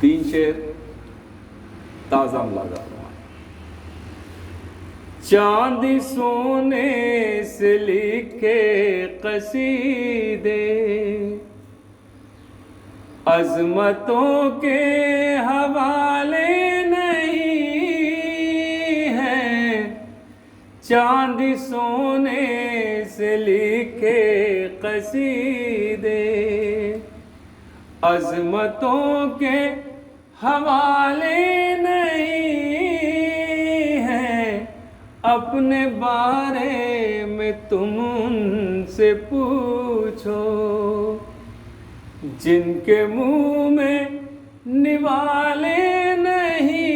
तीन शेर ताज़ा मुलाजा फरमाएं। चांदी सोने से लिखे कसीदे, अजमतों के हवाले नहीं हैं। चांदी सोने से लिखे कसीदे, अजमतों के हवाले नहीं हैं। अपने बारे में तुम उनसे पूछो, जिनके मुंह में निवाले नहीं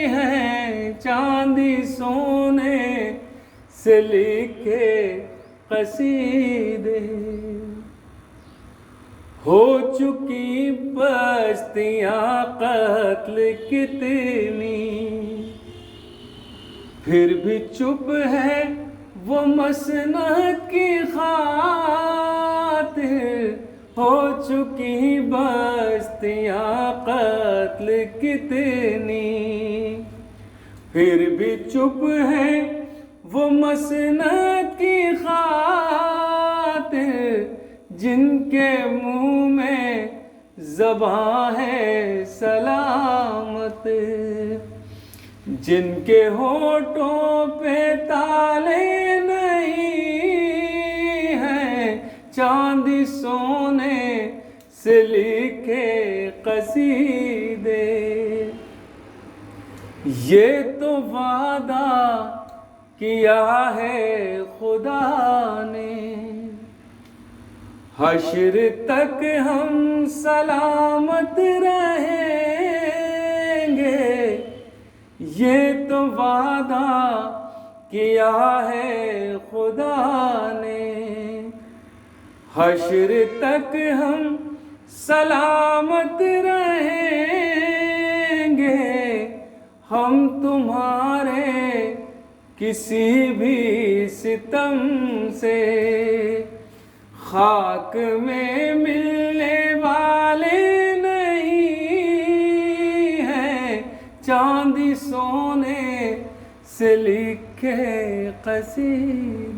हैं। चांदी सोने से लिखे कसीदे, हो चुकी बस्तियां कत्ल कितनी, फिर भी चुप है वो मसनद की खातिर। हो चुकी बस्तियां कत्ल कितनी, फिर भी चुप है वो मसनद की खातिर। जिनके मुंह में ज़बां है सलामत, जिनके होठों पे ताले नहीं हैं। चांदी सोने से लिखे कसीदे, ये तो वादा किया है खुदा ने, हश्र तक हम सलामत रहेंगे। ये तो वादा किया है खुदा ने, हश्र तक हम सलामत रहेंगे। हम तुम्हारे किसी भी सितम से खाक में मिलने वाले नहीं हैं। चांदी सोने से लिखे कसीदे।